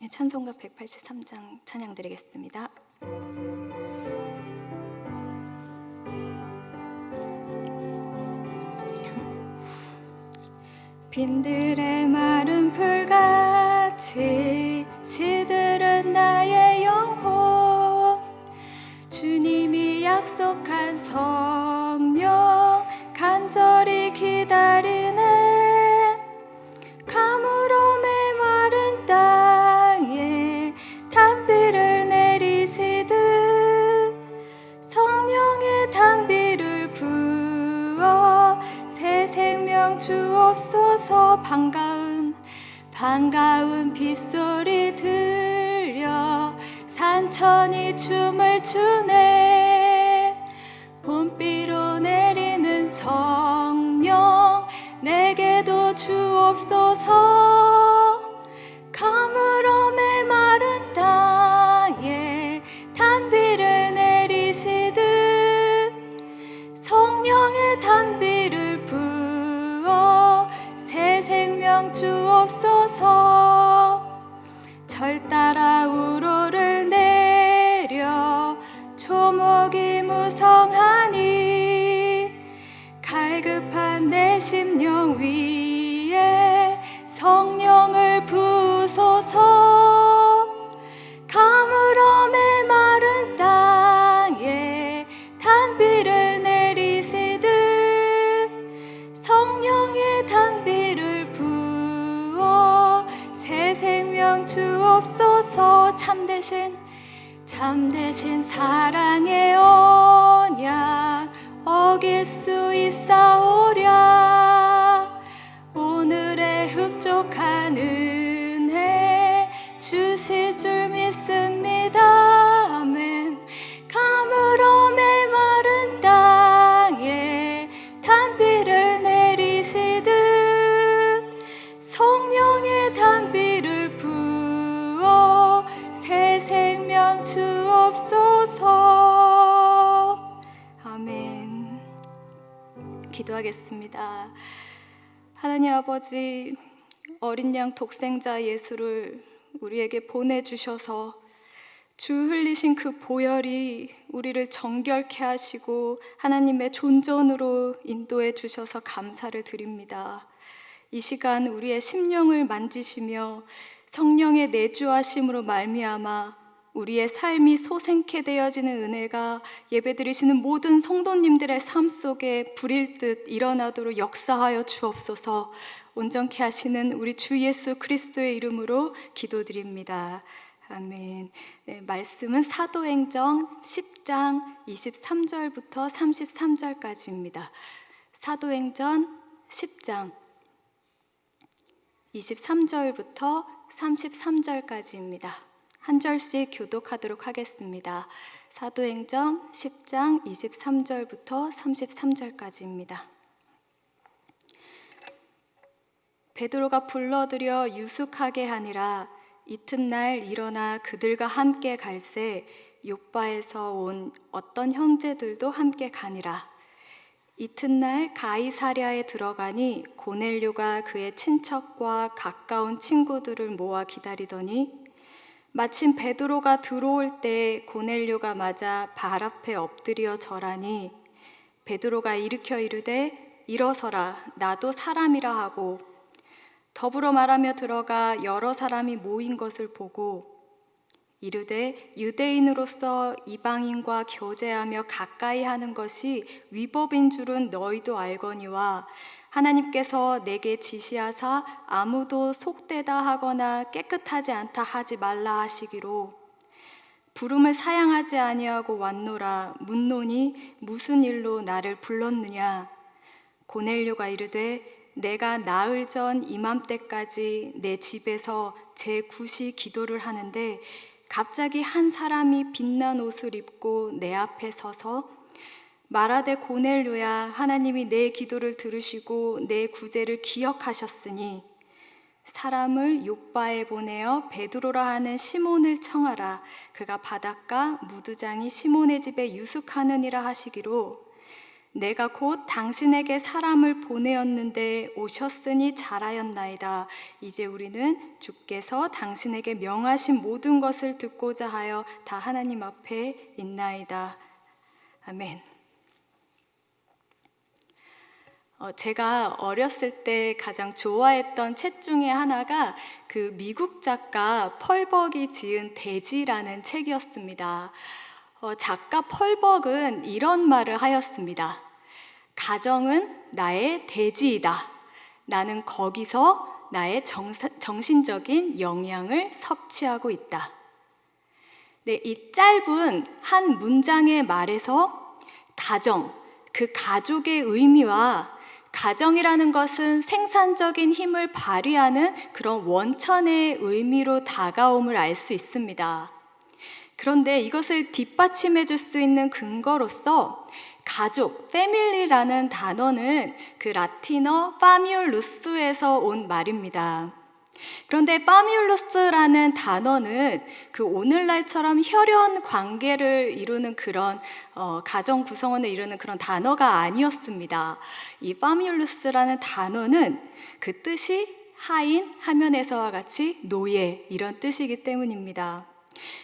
찬송가 183장 찬양 드리겠습니다. 빈들의 마른 풀같이 시들은 나의 영혼, 주님이 약속한 성령 간절히 기다리네. 가물어 메마른 땅에 단비를 내리시듯 성령의 단비를 부어 새 생명 주옵소서. 반가운 빗소리 들려 산천이 춤을 추네. 봄비로 내리는 성령 내게도 주옵소서. 가물어 메마른 땅에 단비를 내리시듯 성령의 단비를 부어 새 생명 주옵소서. 절 따라 우로를 내려 초목이 무성하니 갈급한 내 심령 위에 성령을 부소서. 가물어 메마른 땅에 단비를 내리시듯 성령의 단비를 부어 새 생명 주옵소서. 참되신 사랑의 언약 어길 수 있사오랴. 오늘의 흡족한 은혜 주실 줄 믿습니다. 아멘. 가물어 메마른 땅에 단비를 내리시듯 성령의 단비를 부어 새 생명 주옵소서. 아멘. 기도하겠습니다. 하나님 아버지, 어린 양 독생자 예수를 우리에게 보내주셔서 주 흘리신 그 보혈이 우리를 정결케 하시고 하나님의 존전으로 인도해 주셔서 감사를 드립니다. 이 시간 우리의 심령을 만지시며 성령의 내주하심으로 말미암아 우리의 삶이 소생케 되어지는 은혜가 예배드리시는 모든 성도님들의 삶 속에 불일 듯 일어나도록 역사하여 주옵소서. 온전케 하시는 우리 주 예수 그리스도의 이름으로 기도드립니다. 아멘. 네, 말씀은 사도행전 10장 23절부터 33절까지입니다. 사도행전 10장 23절부터 33절까지입니다. 한 절씩 교독하도록 하겠습니다. 사도행전 10장 23절부터 33절까지입니다. 베드로가 불러들여 유숙하게 하니라. 이튿날 일어나 그들과 함께 갈새 욥바에서 온 어떤 형제들도 함께 가니라. 이튿날 가이사랴에 들어가니 고넬료가 그의 친척과 가까운 친구들을 모아 기다리더니 마침 베드로가 들어올 때 고넬료가 맞아 발 앞에 엎드려 절하니 베드로가 일으켜 이르되 일어서라, 나도 사람이라 하고 더불어 말하며 들어가 여러 사람이 모인 것을 보고 이르되 유대인으로서 이방인과 교제하며 가까이 하는 것이 위법인 줄은 너희도 알거니와 하나님께서 내게 지시하사 아무도 속되다 하거나 깨끗하지 않다 하지 말라 하시기로 부름을 사양하지 아니하고 왔노라. 묻노니 무슨 일로 나를 불렀느냐. 고넬료가 이르되 내가 나흘 전 이맘때까지 내 집에서 제9시 기도를 하는데 갑자기 한 사람이 빛난 옷을 입고 내 앞에 서서 말하되 고넬료야, 하나님이 내 기도를 들으시고 내 구제를 기억하셨으니 사람을 욥바에 보내어 베드로라 하는 시몬을 청하라. 그가 바닷가 무두장이 시몬의 집에 유숙하느니라 하시기로 내가 곧 당신에게 사람을 보내었는데 오셨으니 잘하였나이다. 이제 우리는 주께서 당신에게 명하신 모든 것을 듣고자 하여 다 하나님 앞에 있나이다. 아멘. 제가 어렸을 때 가장 좋아했던 책 중에 하나가 그 미국 작가 펄벅이 지은 돼지라는 책이었습니다. 작가 펄벅은 이런 말을 하였습니다. 가정은 나의 돼지이다. 나는 거기서 나의 정신적인 영양을 섭취하고 있다. 네, 이 짧은 한 문장의 말에서 가정, 그 가족의 의미와 가정이라는 것은 생산적인 힘을 발휘하는 그런 원천의 의미로 다가옴을 알 수 있습니다. 그런데 이것을 뒷받침해 줄 수 있는 근거로서 가족, 패밀리라는 단어는 그 라틴어 파뮈루스에서 온 말입니다. 그런데 파뮈루스라는 단어는 그 오늘날처럼 혈연 관계를 이루는 그런 가정 구성원을 이루는 그런 단어가 아니었습니다. 이 파뮈루스라는 단어는 그 뜻이 하인, 하면에서와 같이 노예 이런 뜻이기 때문입니다.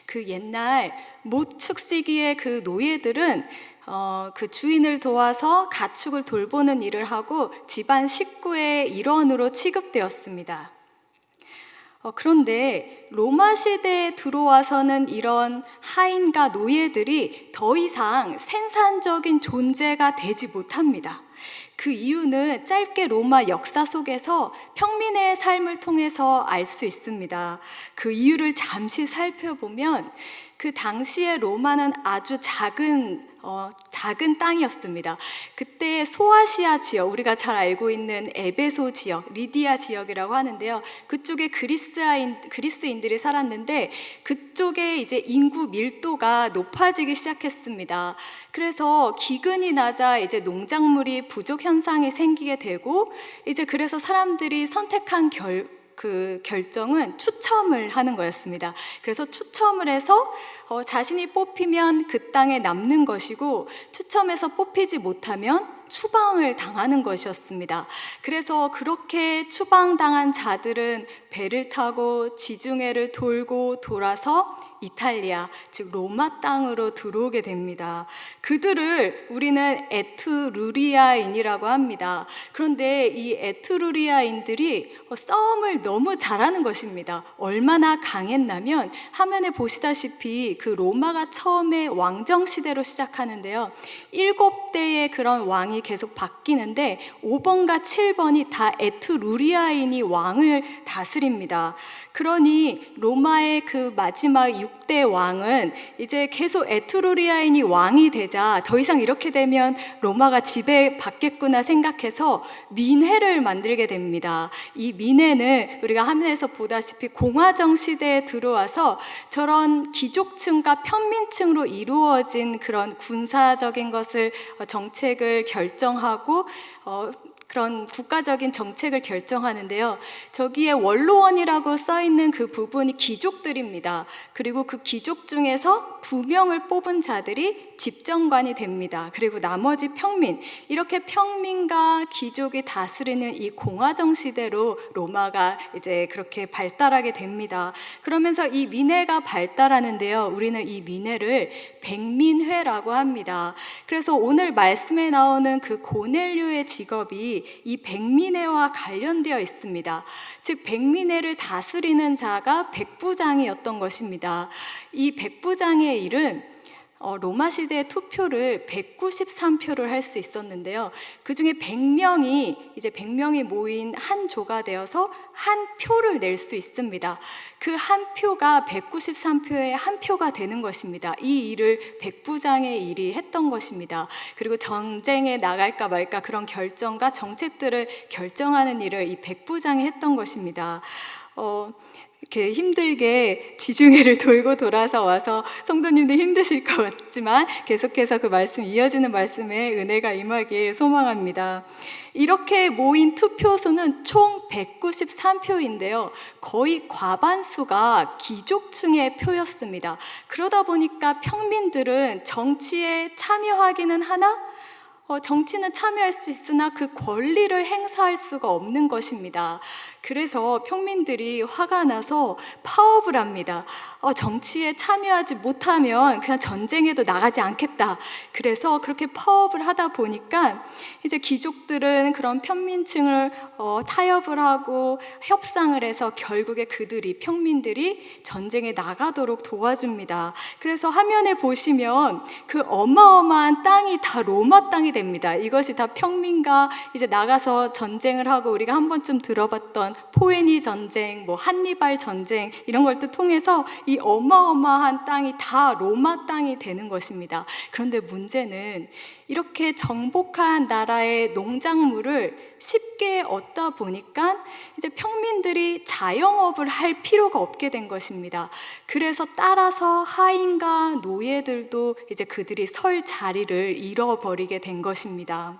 그 옛날 모축 시기의 그 노예들은 그 주인을 도와서 가축을 돌보는 일을 하고 집안 식구의 일원으로 취급되었습니다. 그런데 로마 시대에 들어와서는 이런 하인과 노예들이 더 이상 생산적인 존재가 되지 못합니다. 그 이유는 짧게 로마 역사 속에서 평민의 삶을 통해서 알 수 있습니다. 그 이유를 잠시 살펴보면 그 당시에 로마는 아주 작은 땅이었습니다. 그때 소아시아 지역, 우리가 잘 알고 있는 에베소 지역, 리디아 지역이라고 하는데요. 그쪽에 그리스인들이 살았는데 그쪽에 이제 인구 밀도가 높아지기 시작했습니다. 그래서 기근이 나자 이제 농작물이 부족 현상이 생기게 되고 이제 그래서 사람들이 선택한 결정은 추첨을 하는 거였습니다. 그래서 추첨을 해서 자신이 뽑히면 그 땅에 남는 것이고 추첨해서 뽑히지 못하면 추방을 당하는 것이었습니다. 그래서 그렇게 추방당한 자들은 배를 타고 지중해를 돌고 돌아서 이탈리아, 즉 로마 땅으로 들어오게 됩니다. 그들을 우리는 에트루리아인이라고 합니다. 그런데 이 에트루리아인들이 싸움을 너무 잘하는 것입니다. 얼마나 강했냐면 화면에 보시다시피 그 로마가 처음에 왕정 시대로 시작하는데요. 7대의 그런 왕이 계속 바뀌는데 5번과 7번이 다 에트루리아인이 왕을 다스립니다. 그러니 로마의 그 마지막 6대 왕은 이제 계속 에트루리아인이 왕이 되자 더 이상 이렇게 되면 로마가 지배받겠구나 생각해서 민회를 만들게 됩니다. 이 민회는 우리가 화면에서 보다시피 공화정 시대에 들어와서 저런 귀족층과 평민층으로 이루어진 그런 군사적인 것을 정책을 결정하고 그런 국가적인 정책을 결정하는데요. 저기에 원로원이라고 써있는 그 부분이 귀족들입니다. 그리고 그 귀족 중에서 2명을 뽑은 자들이 집정관이 됩니다. 그리고 나머지 평민, 이렇게 평민과 귀족이 다스리는 이 공화정 시대로 로마가 이제 그렇게 발달하게 됩니다. 그러면서 이 민회가 발달하는데요. 우리는 이 민회를 백민회라고 합니다. 그래서 오늘 말씀에 나오는 그 고넬료의 직업이 이 백민회와 관련되어 있습니다. 즉 백민회를 다스리는 자가 백부장이었던 것입니다. 이 백부장의 일은 로마 시대의 투표를 193표를 할 수 있었는데요. 그 중에 100명이 모인 한 조가 되어서 한 표를 낼 수 있습니다. 그 한 표가 193표의 한 표가 되는 것입니다. 이 일을 백부장의 일이 했던 것입니다. 그리고 전쟁에 나갈까 말까 그런 결정과 정책들을 결정하는 일을 이 백부장이 했던 것입니다. 이렇게 힘들게 지중해를 돌고 돌아서 와서 성도님들 힘드실 것 같지만 계속해서 그 말씀 이어지는 말씀에 은혜가 임하길 소망합니다. 이렇게 모인 투표수는 총 193표인데요. 거의 과반수가 귀족층의 표였습니다. 그러다 보니까 평민들은 정치에 참여하기는 하나 정치는 참여할 수 있으나 그 권리를 행사할 수가 없는 것입니다. 그래서 평민들이 화가 나서 파업을 합니다. 정치에 참여하지 못하면 그냥 전쟁에도 나가지 않겠다. 그래서 그렇게 파업을 하다 보니까 이제 귀족들은 그런 평민층을 타협을 하고 협상을 해서 결국에 평민들이 전쟁에 나가도록 도와줍니다. 그래서 화면에 보시면 그 어마어마한 땅이 다 로마 땅이 됩니다. 이것이 다 평민과 이제 나가서 전쟁을 하고 우리가 한 번쯤 들어봤던 포에니 전쟁, 한니발 전쟁 이런 걸 또 통해서 이 어마어마한 땅이 다 로마 땅이 되는 것입니다. 그런데 문제는 이렇게 정복한 나라의 농작물을 쉽게 얻다 보니까 이제 평민들이 자영업을 할 필요가 없게 된 것입니다. 그래서 따라서 하인과 노예들도 이제 그들이 설 자리를 잃어버리게 된 것입니다.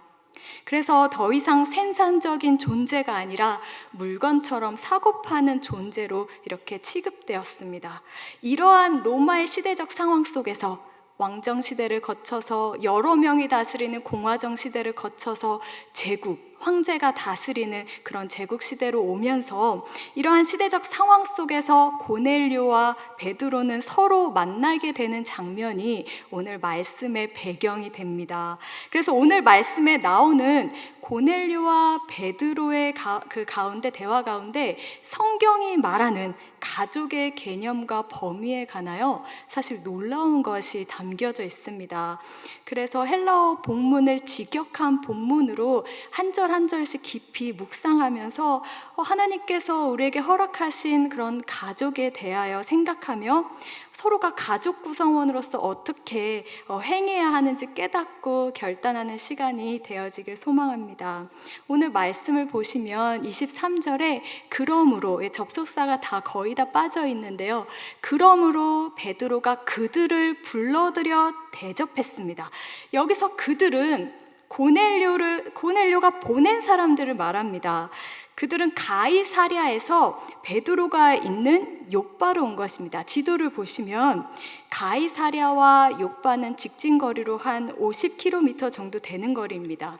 그래서 더 이상 생산적인 존재가 아니라 물건처럼 사고 파는 존재로 이렇게 취급되었습니다. 이러한 로마의 시대적 상황 속에서 왕정 시대를 거쳐서 여러 명이 다스리는 공화정 시대를 거쳐서 제국, 황제가 다스리는 그런 제국 시대로 오면서 이러한 시대적 상황 속에서 고넬료와 베드로는 서로 만나게 되는 장면이 오늘 말씀의 배경이 됩니다. 그래서 오늘 말씀에 나오는 고넬료와 베드로의 그 가운데 대화 가운데 성경이 말하는 가족의 개념과 범위에 관하여 사실 놀라운 것이 담겨져 있습니다. 그래서 헬라어 본문을 직역한 본문으로 한 절 한 절씩 깊이 묵상하면서 하나님께서 우리에게 허락하신 그런 가족에 대하여 생각하며 서로가 가족 구성원으로서 어떻게 행해야 하는지 깨닫고 결단하는 시간이 되어지길 소망합니다. 오늘 말씀을 보시면 23절에 그러므로 접속사가 다 거의 다 빠져 있는데요. 그러므로 베드로가 그들을 불러들여 대접했습니다. 여기서 그들은 고넬료가 보낸 사람들을 말합니다. 그들은 가이사랴에서 베드로가 있는 욥바로 온 것입니다. 지도를 보시면 가이사랴와 욥바는 직진거리로 한 50km 정도 되는 거리입니다.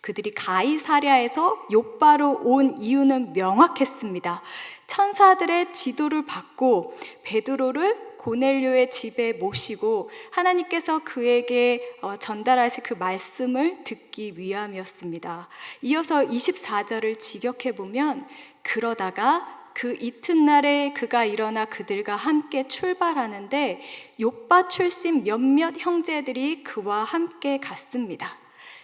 그들이 가이사랴에서 욥바로 온 이유는 명확했습니다. 천사들의 지도를 받고 베드로를 고넬료의 집에 모시고 하나님께서 그에게 전달하실 그 말씀을 듣기 위함이었습니다. 이어서 24절을 직역해 보면 그러다가 그 이튿날에 그가 일어나 그들과 함께 출발하는데 욥바 출신 몇몇 형제들이 그와 함께 갔습니다.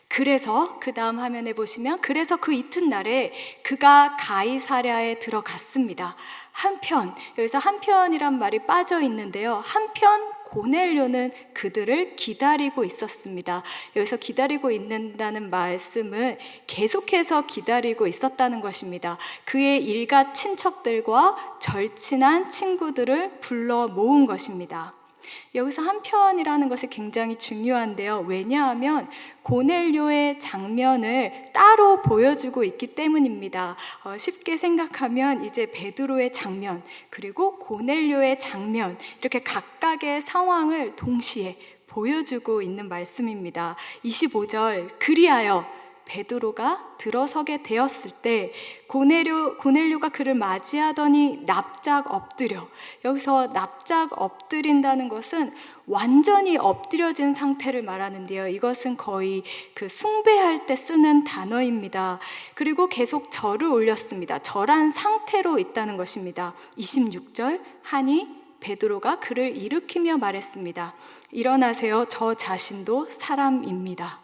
그래서 그 다음 화면에 보시면 그래서 그 이튿날에 그가 가이사랴에 들어갔습니다. 한편, 여기서 한편이란 말이 빠져 있는데요. 한편 고넬료는 그들을 기다리고 있었습니다. 여기서 기다리고 있는다는 말씀은 계속해서 기다리고 있었다는 것입니다. 그의 일가 친척들과 절친한 친구들을 불러 모은 것입니다. 여기서 한편이라는 것이 굉장히 중요한데요. 왜냐하면 고넬료의 장면을 따로 보여주고 있기 때문입니다. 쉽게 생각하면 이제 베드로의 장면 그리고 고넬료의 장면 이렇게 각각의 상황을 동시에 보여주고 있는 말씀입니다. 25절 그리하여 베드로가 들어서게 되었을 때 고넬료가 그를 맞이하더니 납작 엎드려. 여기서 납작 엎드린다는 것은 완전히 엎드려진 상태를 말하는데요. 이것은 거의 그 숭배할 때 쓰는 단어입니다. 그리고 계속 절을 올렸습니다. 절한 상태로 있다는 것입니다. 26절 하니 베드로가 그를 일으키며 말했습니다. 일어나세요. 저 자신도 사람입니다.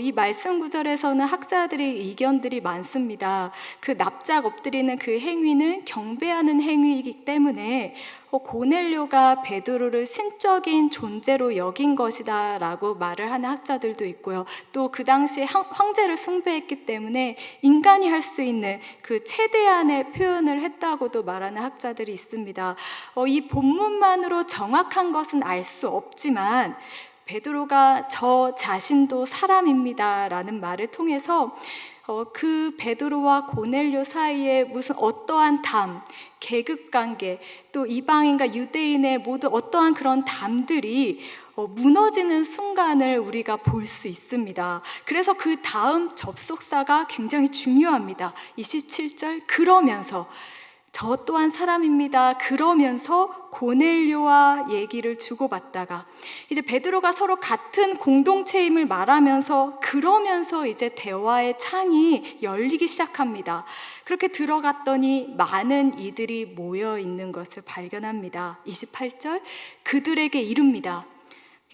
이 말씀 구절에서는 학자들의 의견들이 많습니다. 그 납작 엎드리는 그 행위는 경배하는 행위이기 때문에 고넬료가 베드로를 신적인 존재로 여긴 것이다 라고 말을 하는 학자들도 있고요. 또 그 당시에 황제를 숭배했기 때문에 인간이 할 수 있는 그 최대한의 표현을 했다고도 말하는 학자들이 있습니다. 이 본문만으로 정확한 것은 알 수 없지만 베드로가 저 자신도 사람입니다라는 말을 통해서 그 베드로와 고넬료 사이에 무슨 어떠한 담, 계급관계, 또 이방인과 유대인의 모두 어떠한 그런 담들이 무너지는 순간을 우리가 볼 수 있습니다. 그래서 그 다음 접속사가 굉장히 중요합니다. 27절, 그러면서 저 또한 사람입니다. 그러면서 고넬료와 얘기를 주고받다가 이제 베드로가 서로 같은 공동체임을 말하면서 그러면서 이제 대화의 창이 열리기 시작합니다. 그렇게 들어갔더니 많은 이들이 모여 있는 것을 발견합니다. 28절, 그들에게 이릅니다.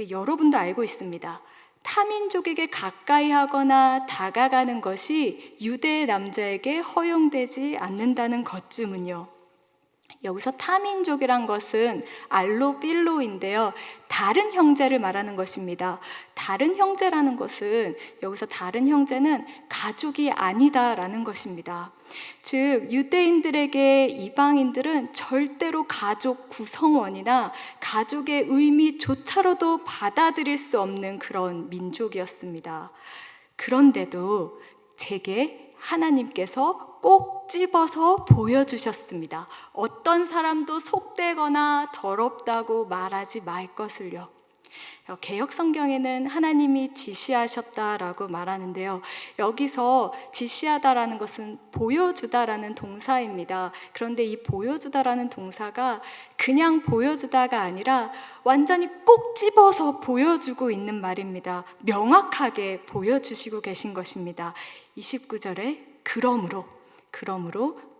여러분도 알고 있습니다. 타민족에게 가까이 하거나 다가가는 것이 유대 남자에게 허용되지 않는다는 것쯤은요. 여기서 타민족이란 것은 알로필로인데요. 다른 형제를 말하는 것입니다. 다른 형제라는 것은 여기서 다른 형제는 가족이 아니다라는 것입니다. 즉 유대인들에게 이방인들은 절대로 가족 구성원이나 가족의 의미조차로도 받아들일 수 없는 그런 민족이었습니다. 그런데도 제게 하나님께서 꼭 집어서 보여주셨습니다. 어떤 사람도 속되거나 더럽다고 말하지 말 것을요. 개역 성경에는 하나님이 지시하셨다라고 말하는데요. 여기서 지시하다라는 것은 보여주다라는 동사입니다. 그런데 이 보여주다라는 동사가 그냥 보여주다가 아니라 완전히 꼭 집어서 보여주고 있는 말입니다. 명확하게 보여주시고 계신 것입니다. 29절에 그러므로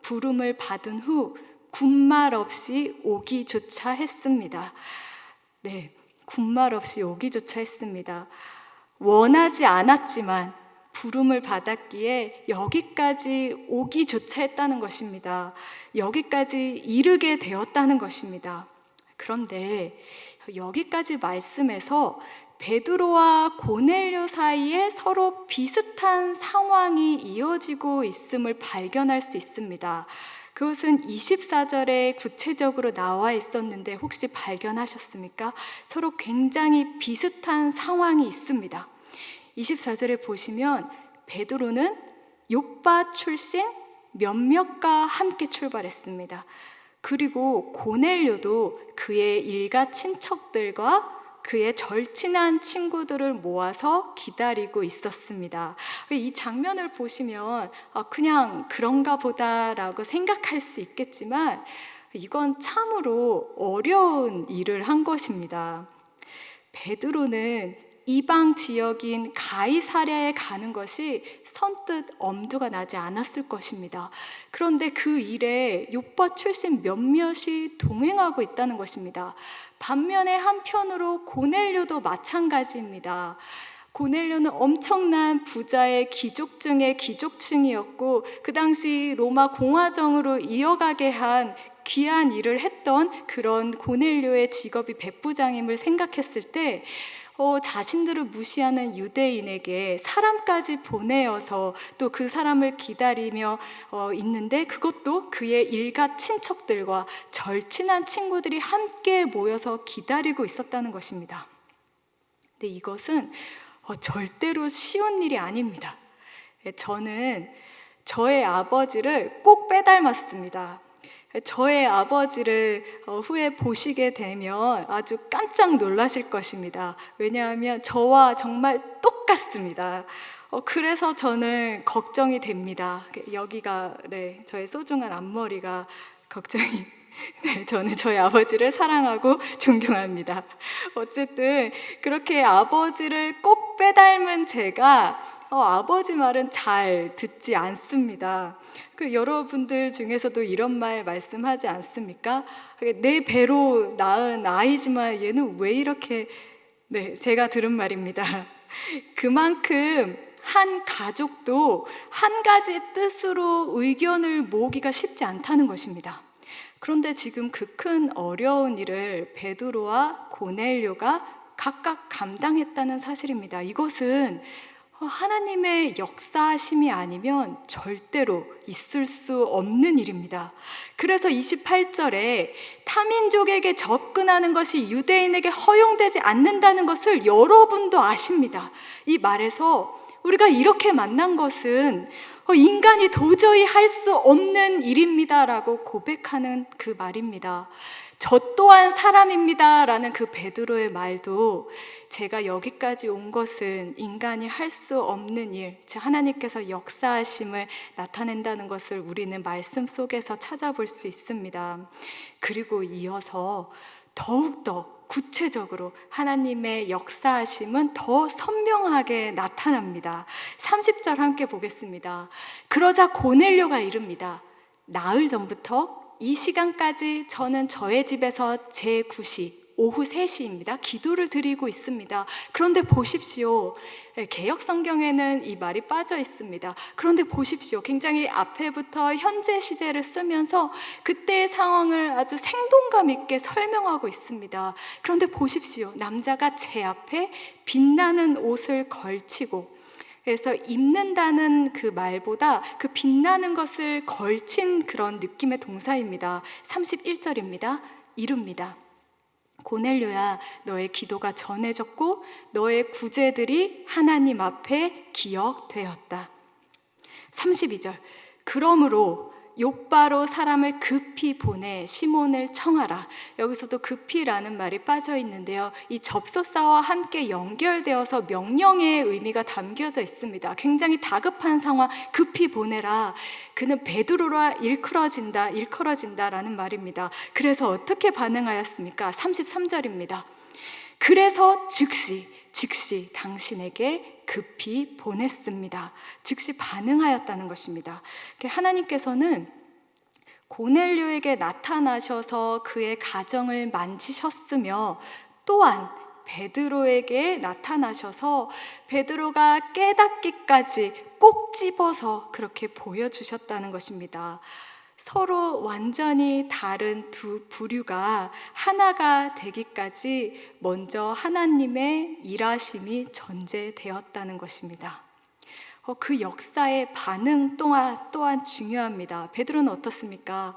부름을 받은 후 군말 없이 오기조차 했습니다. 네, 군말 없이 오기조차 했습니다. 원하지 않았지만 부름을 받았기에 여기까지 오기조차 했다는 것입니다. 여기까지 이르게 되었다는 것입니다. 그런데 여기까지 말씀에서 베드로와 고넬료 사이에 서로 비슷한 상황이 이어지고 있음을 발견할 수 있습니다. 그것은 24절에 구체적으로 나와 있었는데 혹시 발견하셨습니까? 서로 굉장히 비슷한 상황이 있습니다. 24절에 보시면 베드로는 욥바 출신 몇몇과 함께 출발했습니다. 그리고 고넬료도 그의 일가 친척들과 그의 절친한 친구들을 모아서 기다리고 있었습니다. 이 장면을 보시면 그냥 그런가 보다라고 생각할 수 있겠지만 이건 참으로 어려운 일을 한 것입니다. 베드로는 이방 지역인 가이사랴에 가는 것이 선뜻 엄두가 나지 않았을 것입니다. 그런데 그 일에 욥바 출신 몇몇이 동행하고 있다는 것입니다. 반면에 한편으로 고넬료도 마찬가지입니다. 고넬료는 엄청난 부자의 귀족 중의 귀족층이었고 그 당시 로마 공화정으로 이어가게 한 귀한 일을 했던 그런 고넬료의 직업이 백부장임을 생각했을 때 자신들을 무시하는 유대인에게 사람까지 보내어서 또 그 사람을 기다리며 있는데 그것도 그의 일가 친척들과 절친한 친구들이 함께 모여서 기다리고 있었다는 것입니다. 근데 이것은 절대로 쉬운 일이 아닙니다. 저는 저의 아버지를 꼭 빼닮았습니다. 저의 아버지를 후에 보시게 되면 아주 깜짝 놀라실 것입니다. 왜냐하면 저와 정말 똑같습니다. 그래서 저는 걱정이 됩니다. 여기가 저의 소중한 앞머리가 걱정이 저는 저희 아버지를 사랑하고 존경합니다. 어쨌든 그렇게 아버지를 꼭 빼닮은 제가 아버지 말은 잘 듣지 않습니다. 여러분들 중에서도 이런 말 말씀하지 않습니까? 내 배로 낳은 아이지만 얘는 왜 이렇게 제가 들은 말입니다. 그만큼 한 가족도 한 가지 뜻으로 의견을 모으기가 쉽지 않다는 것입니다. 그런데 지금 그 큰 어려운 일을 베드로와 고넬료가 각각 감당했다는 사실입니다. 이것은 하나님의 역사하심이 아니면 절대로 있을 수 없는 일입니다. 그래서 28절에 타민족에게 접근하는 것이 유대인에게 허용되지 않는다는 것을 여러분도 아십니다. 이 말에서 우리가 이렇게 만난 것은 인간이 도저히 할 수 없는 일입니다 라고 고백하는 그 말입니다. 저 또한 사람입니다 라는 그 베드로의 말도 제가 여기까지 온 것은 인간이 할 수 없는 일, 즉 하나님께서 역사하심을 나타낸다는 것을 우리는 말씀 속에서 찾아볼 수 있습니다. 그리고 이어서 더욱더 구체적으로 하나님의 역사하심은 더 선명하게 나타납니다. 30절 함께 보겠습니다. 그러자 고넬료가 이릅니다. 나흘 전부터 이 시간까지 저는 저의 집에서 제9시 오후 3시입니다. 기도를 드리고 있습니다. 그런데 보십시오. 개역 성경에는 이 말이 빠져 있습니다. 그런데 보십시오. 굉장히 앞에부터 현재 시제를 쓰면서 그때의 상황을 아주 생동감 있게 설명하고 있습니다. 그런데 보십시오. 남자가 제 앞에 빛나는 옷을 걸치고, 그래서 입는다는 그 말보다 그 빛나는 것을 걸친 그런 느낌의 동사입니다. 31절입니다. 이릅니다. 고넬료야, 너의 기도가 전해졌고 너의 구제들이 하나님 앞에 기억되었다. 32절, 그러므로 욥바로 사람을 급히 보내 시몬을 청하라. 여기서도 급히라는 말이 빠져 있는데요, 이 접속사와 함께 연결되어서 명령의 의미가 담겨져 있습니다. 굉장히 다급한 상황, 급히 보내라. 그는 베드로라 일컬어진다라는 말입니다. 그래서 어떻게 반응하였습니까? 33절입니다. 그래서 즉시 당신에게 급히 보냈습니다. 즉시 반응하였다는 것입니다. 하나님께서는 고넬료에게 나타나셔서 그의 가정을 만지셨으며, 또한 베드로에게 나타나셔서 베드로가 깨닫기까지 꼭 집어서 그렇게 보여주셨다는 것입니다. 서로 완전히 다른 두 부류가 하나가 되기까지 먼저 하나님의 일하심이 전제되었다는 것입니다. 그 역사의 반응 또한 중요합니다. 베드로는 어떻습니까?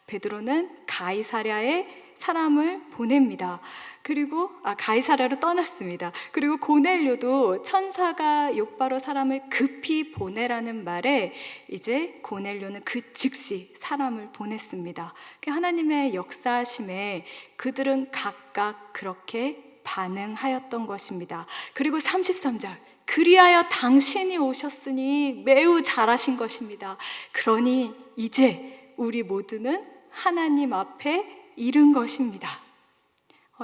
베드로는 가이사랴에 사람을 보냅니다. 그리고 가이사랴로 떠났습니다. 그리고 고넬료도 천사가 욥바로 사람을 급히 보내라는 말에 이제 고넬료는 그 즉시 사람을 보냈습니다. 하나님의 역사하심에 그들은 각각 그렇게 반응하였던 것입니다. 그리고 33절, 그리하여 당신이 오셨으니 매우 잘하신 것입니다. 그러니 이제 우리 모두는 하나님 앞에 이른 것입니다.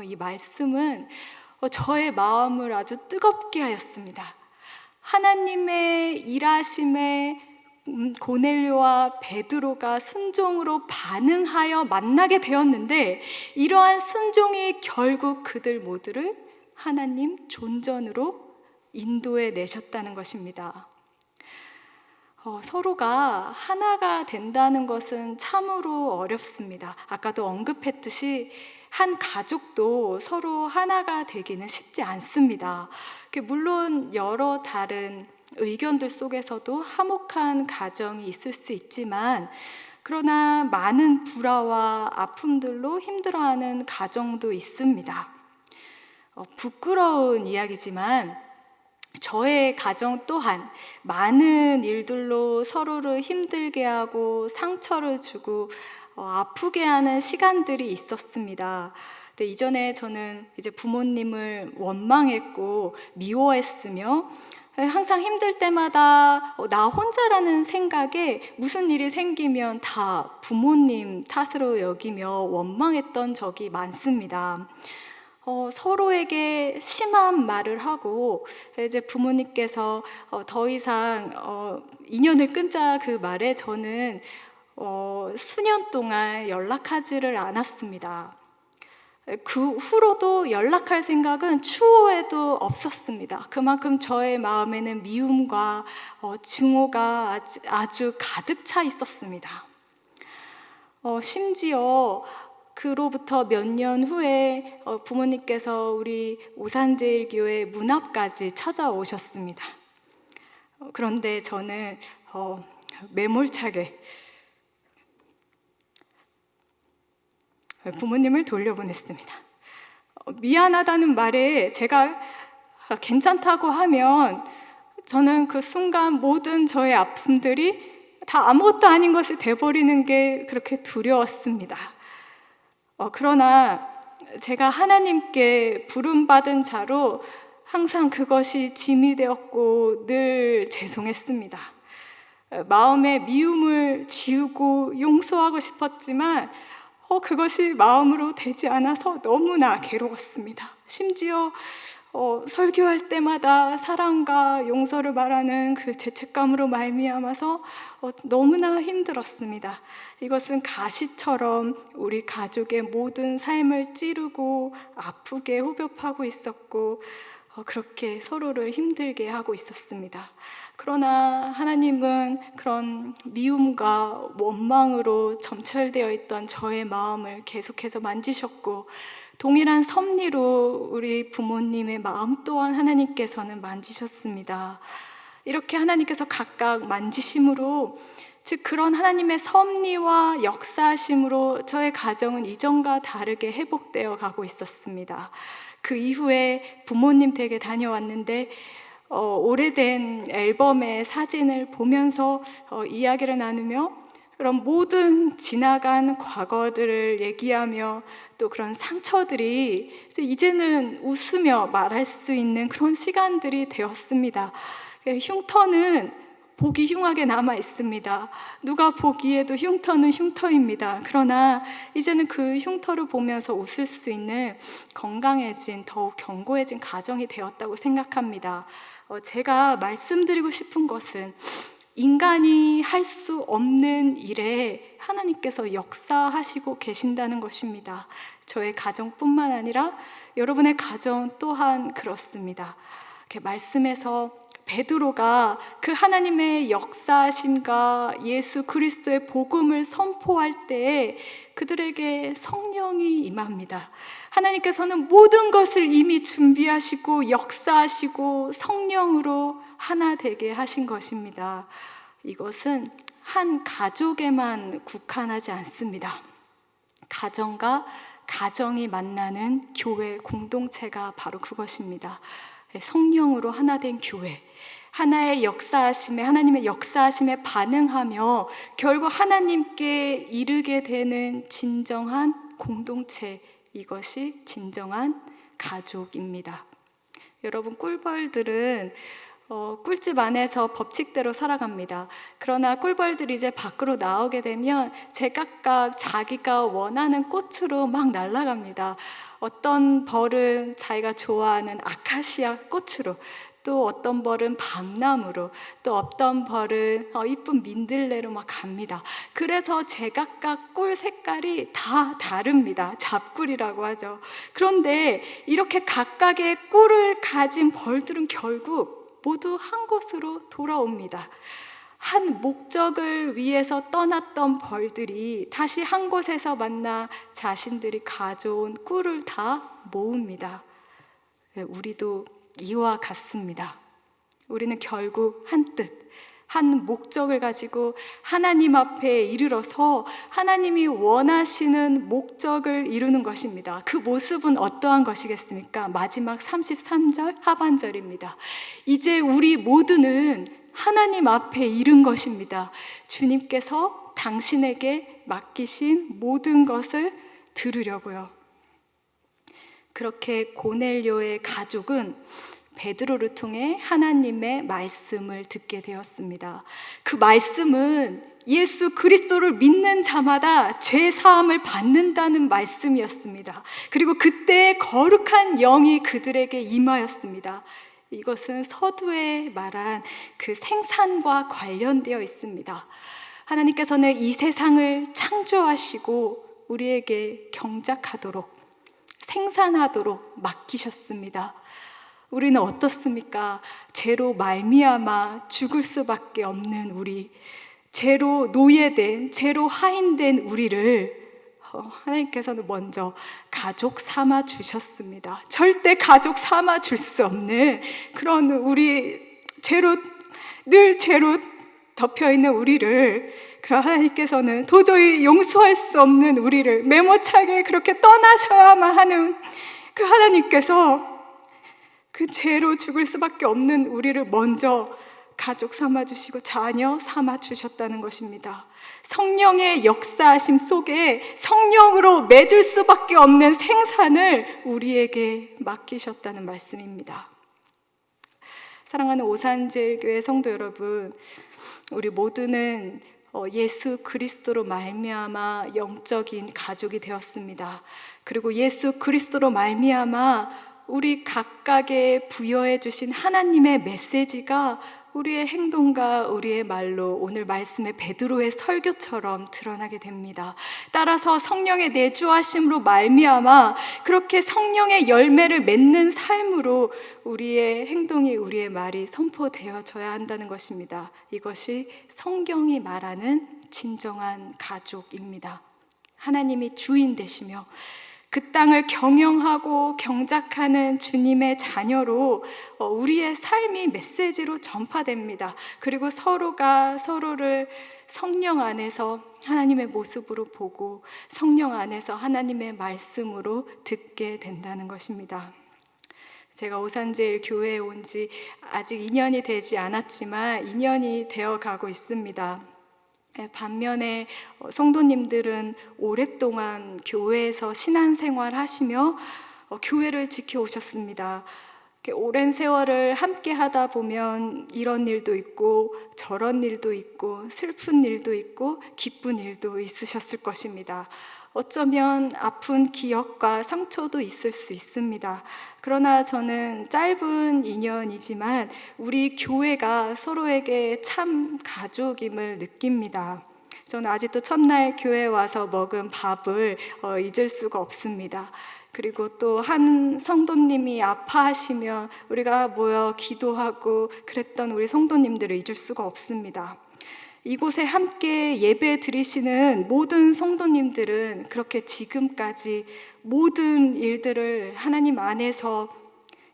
이 말씀은 저의 마음을 아주 뜨겁게 하였습니다. 하나님의 일하심에 고넬료와 베드로가 순종으로 반응하여 만나게 되었는데, 이러한 순종이 결국 그들 모두를 하나님 존전으로 인도해 내셨다는 것입니다. 서로가 하나가 된다는 것은 참으로 어렵습니다. 아까도 언급했듯이 한 가족도 서로 하나가 되기는 쉽지 않습니다. 물론 여러 다른 의견들 속에서도 화목한 가정이 있을 수 있지만, 그러나 많은 불화와 아픔들로 힘들어하는 가정도 있습니다. 부끄러운 이야기지만 저의 가정 또한 많은 일들로 서로를 힘들게 하고 상처를 주고 아프게 하는 시간들이 있었습니다. 근데 이전에 저는 이제 부모님을 원망했고 미워했으며, 항상 힘들 때마다 나 혼자라는 생각에 무슨 일이 생기면 다 부모님 탓으로 여기며 원망했던 적이 많습니다. 서로에게 심한 말을 하고, 이제 부모님께서 더 이상 인연을 끊자 그 말에 저는 수년 동안 연락하지를 않았습니다. 그 후로도 연락할 생각은 추호에도 없었습니다. 그만큼 저의 마음에는 미움과 증오가 아주 가득 차 있었습니다. 심지어 그로부터 몇 년 후에 부모님께서 우리 오산제일교회 문 앞까지 찾아오셨습니다. 그런데 저는 매몰차게 부모님을 돌려보냈습니다. 미안하다는 말에 제가 괜찮다고 하면 저는 그 순간 모든 저의 아픔들이 다 아무것도 아닌 것이 돼버리는 게 그렇게 두려웠습니다. 그러나 제가 하나님께 부름받은 자로 항상 그것이 짐이 되었고 늘 죄송했습니다. 마음의 미움을 지우고 용서하고 싶었지만 그것이 마음으로 되지 않아서 너무나 괴로웠습니다. 심지어 설교할 때마다 사랑과 용서를 말하는 그 죄책감으로 말미암아서 너무나 힘들었습니다. 이것은 가시처럼 우리 가족의 모든 삶을 찌르고 아프게 후벼파고 있었고 그렇게 서로를 힘들게 하고 있었습니다. 그러나 하나님은 그런 미움과 원망으로 점철되어 있던 저의 마음을 계속해서 만지셨고, 동일한 섭리로 우리 부모님의 마음 또한 하나님께서는 만지셨습니다. 이렇게 하나님께서 각각 만지심으로, 즉 그런 하나님의 섭리와 역사하심으로 저의 가정은 이전과 다르게 회복되어 가고 있었습니다. 그 이후에 부모님 댁에 다녀왔는데 오래된 앨범의 사진을 보면서 이야기를 나누며 그런 모든 지나간 과거들을 얘기하며 또 그런 상처들이 이제는 웃으며 말할 수 있는 그런 시간들이 되었습니다. 흉터는 보기 흉하게 남아 있습니다. 누가 보기에도 흉터는 흉터입니다. 그러나 이제는 그 흉터를 보면서 웃을 수 있는 건강해진, 더욱 견고해진 가정이 되었다고 생각합니다. 제가 말씀드리고 싶은 것은 인간이 할 수 없는 일에 하나님께서 역사하시고 계신다는 것입니다. 저의 가정뿐만 아니라 여러분의 가정 또한 그렇습니다. 이렇게 말씀에서 베드로가 그 하나님의 역사하심과 예수 그리스도의 복음을 선포할 때에 그들에게 성령이 임합니다. 하나님께서는 모든 것을 이미 준비하시고 역사하시고 성령으로 하나 되게 하신 것입니다. 이것은 한 가족에만 국한하지 않습니다. 가정과 가정이 만나는 교회 공동체가 바로 그것입니다. 성령으로 하나 된 교회, 하나의 역사하심에, 하나님의 역사하심에 반응하며 결국 하나님께 이르게 되는 진정한 공동체, 이것이 진정한 가족입니다. 여러분, 꿀벌들은 꿀집 안에서 법칙대로 살아갑니다. 그러나 꿀벌들이 이제 밖으로 나오게 되면 제각각 자기가 원하는 꽃으로 막 날아갑니다. 어떤 벌은 자기가 좋아하는 아카시아 꽃으로, 또 어떤 벌은 밤나무로, 또 어떤 벌은 이쁜 민들레로 막 갑니다. 그래서 제각각 꿀 색깔이 다 다릅니다. 잡꿀이라고 하죠. 그런데 이렇게 각각의 꿀을 가진 벌들은 결국 모두 한 곳으로 돌아옵니다. 한 목적을 위해서 떠났던 벌들이 다시 한 곳에서 만나 자신들이 가져온 꿀을 다 모읍니다. 우리도 이와 같습니다. 우리는 결국 한 뜻, 한 목적을 가지고 하나님 앞에 이르러서 하나님이 원하시는 목적을 이루는 것입니다. 그 모습은 어떠한 것이겠습니까? 마지막 33절 하반절입니다. 이제 우리 모두는 하나님 앞에 이른 것입니다. 주님께서 당신에게 맡기신 모든 것을 들으려고요. 그렇게 고넬료의 가족은 베드로를 통해 하나님의 말씀을 듣게 되었습니다. 그 말씀은 예수 그리스도를 믿는 자마다 죄 사함을 받는다는 말씀이었습니다. 그리고 그때 거룩한 영이 그들에게 임하였습니다. 이것은 서두에 말한 그 생산과 관련되어 있습니다. 하나님께서는 이 세상을 창조하시고 우리에게 경작하도록, 생산하도록 맡기셨습니다. 우리는 어떻습니까? 죄로 말미암아 죽을 수밖에 없는 우리, 죄로 노예된, 죄로 하인된 우리를 하나님께서는 먼저 가족 삼아 주셨습니다. 절대 가족 삼아 줄 수 없는 그런 우리 죄로 늘 죄로 덮여있는 우리를, 그러나 하나님께서는 도저히 용서할 수 없는 우리를 매몰차게 그렇게 떠나셔야만 하는 그 하나님께서 그 죄로 죽을 수밖에 없는 우리를 먼저 가족 삼아주시고 자녀 삼아주셨다는 것입니다. 성령의 역사하심 속에 성령으로 맺을 수밖에 없는 생산을 우리에게 맡기셨다는 말씀입니다. 사랑하는 오산제일교회 성도 여러분, 우리 모두는 예수 그리스도로 말미암아 영적인 가족이 되었습니다. 그리고 예수 그리스도로 말미암아 우리 각각에 부여해 주신 하나님의 메시지가 우리의 행동과 우리의 말로 오늘 말씀의 베드로의 설교처럼 드러나게 됩니다. 따라서 성령의 내주하심으로 말미암아 그렇게 성령의 열매를 맺는 삶으로 우리의 행동이, 우리의 말이 선포되어져야 한다는 것입니다. 이것이 성경이 말하는 진정한 가족입니다. 하나님이 주인 되시며 그 땅을 경영하고 경작하는 주님의 자녀로 우리의 삶이 메시지로 전파됩니다. 그리고 서로가 서로를 성령 안에서 하나님의 모습으로 보고 성령 안에서 하나님의 말씀으로 듣게 된다는 것입니다. 제가 오산제일 교회에 온 지 아직 2년이 되지 않았지만 2년이 되어 가고 있습니다. 반면에 성도님들은 오랫동안 교회에서 신앙생활 하시며 교회를 지켜오셨습니다. 오랜 세월을 함께 하다 보면 이런 일도 있고 저런 일도 있고 슬픈 일도 있고 기쁜 일도 있으셨을 것입니다. 어쩌면 아픈 기억과 상처도 있을 수 있습니다. 그러나 저는 짧은 인연이지만 우리 교회가 서로에게 참 가족임을 느낍니다. 저는 아직도 첫날 교회에 와서 먹은 밥을 잊을 수가 없습니다. 그리고 또 한 성도님이 아파하시면 우리가 모여 기도하고 그랬던 우리 성도님들을 잊을 수가 없습니다. 이곳에 함께 예배 드리시는 모든 성도님들은 그렇게 지금까지 모든 일들을 하나님 안에서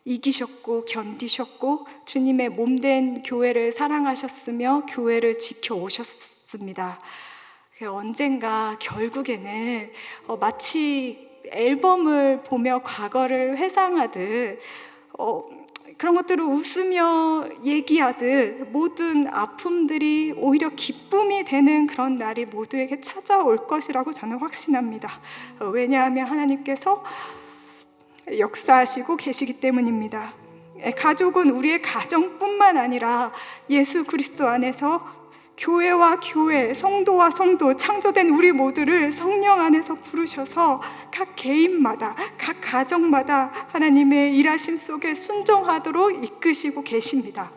이기셨고 견디셨고 주님의 몸된 교회를 사랑하셨으며 교회를 지켜오셨습니다. 언젠가 결국에는 마치 앨범을 보며 과거를 회상하듯 그런 것들을 웃으며 얘기하듯 모든 아픔들이 오히려 기쁨이 되는 그런 날이 모두에게 찾아올 것이라고 저는 확신합니다. 왜냐하면 하나님께서 역사하시고 계시기 때문입니다. 가족은 우리의 가정뿐만 아니라 예수 그리스도 안에서 교회와 교회, 성도와 성도, 창조된 우리 모두를 성령 안에서 부르셔서 각 개인마다, 각 가정마다 하나님의 일하심 속에 순종하도록 이끄시고 계십니다.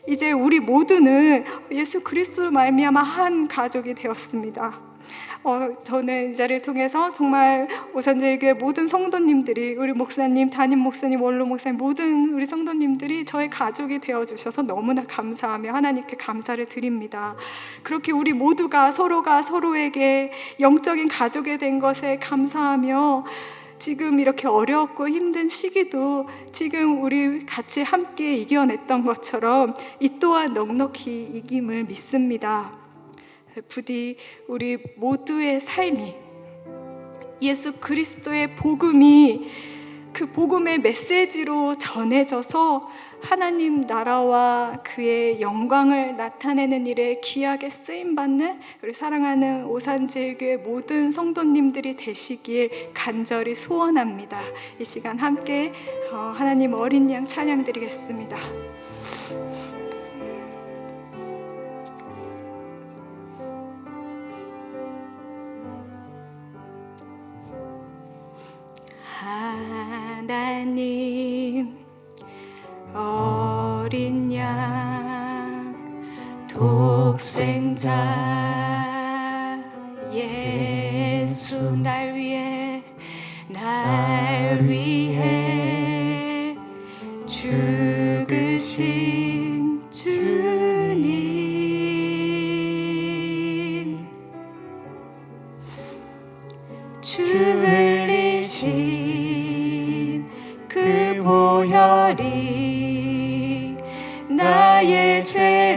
이제 우리 모두는 예수 그리스도로 말미암아 한 가족이 되었습니다. 저는 이 자리를 통해서 정말 오산제일교회 모든 성도님들이, 우리 목사님, 담임 목사님, 원로 목사님, 모든 우리 성도님들이 저의 가족이 되어주셔서 너무나 감사하며 하나님께 감사를 드립니다. 그렇게 우리 모두가 서로가 서로에게 영적인 가족이 된 것에 감사하며 지금 이렇게 어렵고 힘든 시기도 지금 우리 같이 함께 이겨냈던 것처럼 이 또한 넉넉히 이김을 믿습니다. 부디 우리 모두의 삶이 예수 그리스도의 복음이 그 복음의 메시지로 전해져서 하나님 나라와 그의 영광을 나타내는 일에 귀하게 쓰임받는 우리 사랑하는 오산제일교회 모든 성도님들이 되시길 간절히 소원합니다. 이 시간 함께 하나님 어린 양 찬양 드리겠습니다. 하나님 어린 양 독생자 예수 날 위해 죽으신 주님 주 흘리신 그 보혈이 나의 죄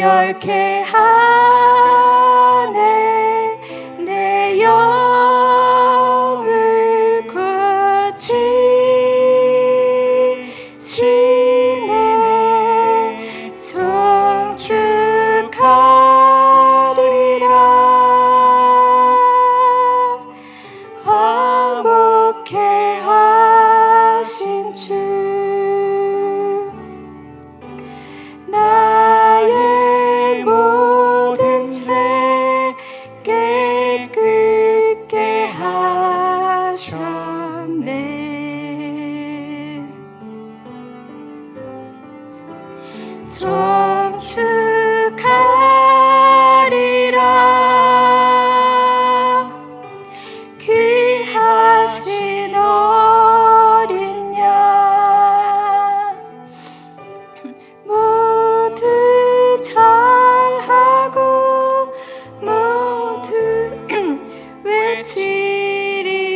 정결케 하네 내 영을 고치시네 송축하리라 화목케 하신 주 나의 모든 죄 깨끗게 하셨네 송축하리라 귀하신 어린 양 모두 잘하고 모두 외치리라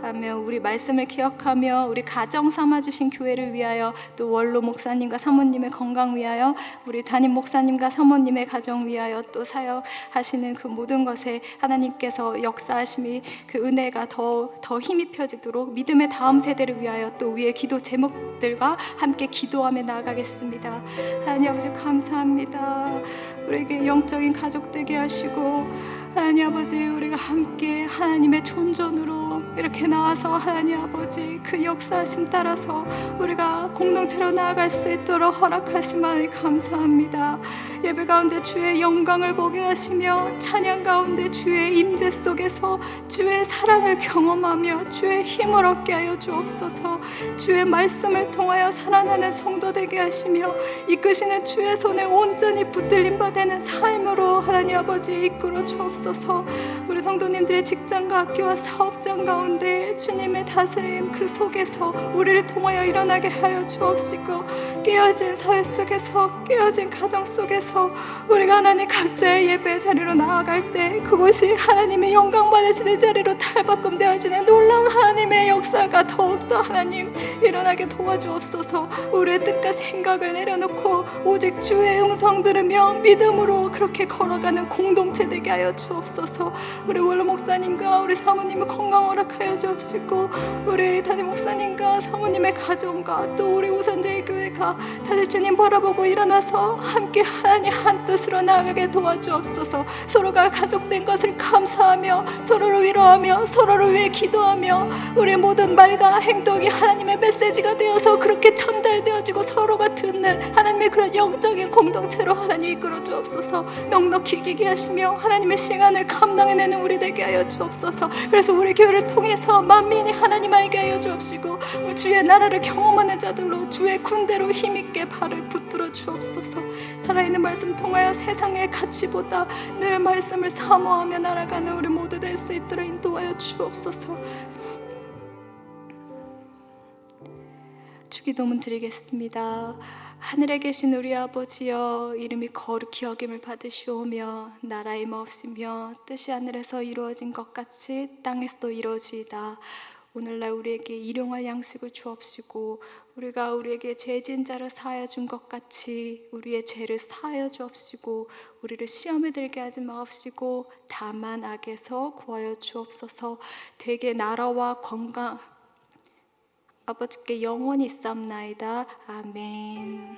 하며 우리 말씀을 기억하며 우리 가정 삼아주신 교회를 위하여 또 원로 목사님과 사모님의 건강 위하여 우리 담임 목사님과 사모님의 가정 위하여 또 사역하시는 그 모든 것에 하나님께서 역사하심이 그 은혜가 더 힘이 펴지도록 믿음의 다음 세대를 위하여 또 위의 기도 제목들과 함께 기도하며 나아가겠습니다. 하나님 아버지 감사합니다. 우리에게 영적인 가족 되게 하시고 하나님 아버지 우리가 함께 하나님의 존전으로 이렇게 나와서 하나님 아버지 그 역사하심 따라서 우리가 공동체로 나아갈 수 있도록 허락하심 하나님 감사합니다. 예배 가운데 주의 영광을 보게 하시며 찬양 가운데 주의 임재 속에서 주의 사랑을 경험하며 주의 힘을 얻게 하여 주옵소서. 주의 말씀을 통하여 살아나는 성도 되게 하시며 이끄시는 주의 손에 온전히 붙들림 받는 삶으로 하나님 아버지 이끌어 주옵소서. 우리 성도님들의 직장과 학교와 사업장 가운데 주님의 다스림 그 속에서 우리를 통하여 일어나게 하여 주옵시고 깨어진 사회 속에서 깨어진 가정 속에서 우리가 하나님 각자의 예배 자리로 나아갈 때 그곳이 하나님의 영광 받으시는 자리로 탈바꿈 되어지는 놀라운 하나님의 역사가 더욱더 하나님 일어나게 도와주옵소서. 우리의 뜻과 생각을 내려놓고 오직 주의 음성 들으며 믿음으로 그렇게 걸어가는 공동체 되게 하여 주옵소서. 우리 원로 목사님과 우리 사모님의 건강 허락하여 주옵시고 우리 담임 목사님과 사모님의 가정과 또 우리 우선제일 교회가 다시 주님 바라보고 일어나서 함께 하나님 한 뜻으로 나아가게 도와주옵소서. 서로가 가족된 것을 감사하며 서로를 위로하며 서로를 위해 기도하며 우리의 모든 말과 행동이 하나님의 메시지가 되어서 그렇게 전달되어지고 서로가 듣는 하나님의 그런 영적인 공동체로 하나님 이끌어 주옵소서. 넉넉히 기게 하시며 하나님의 시간을 감당해내는 우리 되게 하여 주옵소서. 그래서 우리 교회를 통해서 만민이 하나님 알게 하여 주옵시고 주의 나라를 경험하는 자들로 주의 군대로 힘있게 발을 붙들어 주옵소서. 살아있는 말씀 통하여 세상의 가치보다 늘 말씀을 사모하며 날아가는 우리 모두 될 수 있도록 인도하여 주옵소서. 주기도문 드리겠습니다. 하늘에 계신 우리 아버지여 이름이 거룩히 여김을 받으시오며 나라의 마옵시며 뜻이 하늘에서 이루어진 것 같이 땅에서도 이루어지이다. 오늘날 우리에게 일용할 양식을 주옵시고 우리가 우리에게 죄 지은 자를 사하여 준 것 같이 우리의 죄를 사하여 주옵시고 우리를 시험에 들게 하지 마옵시고 다만 악에서 구하여 주옵소서. 되게 나라와 건강 아버지께 영원히 있사옵나이다. 아멘.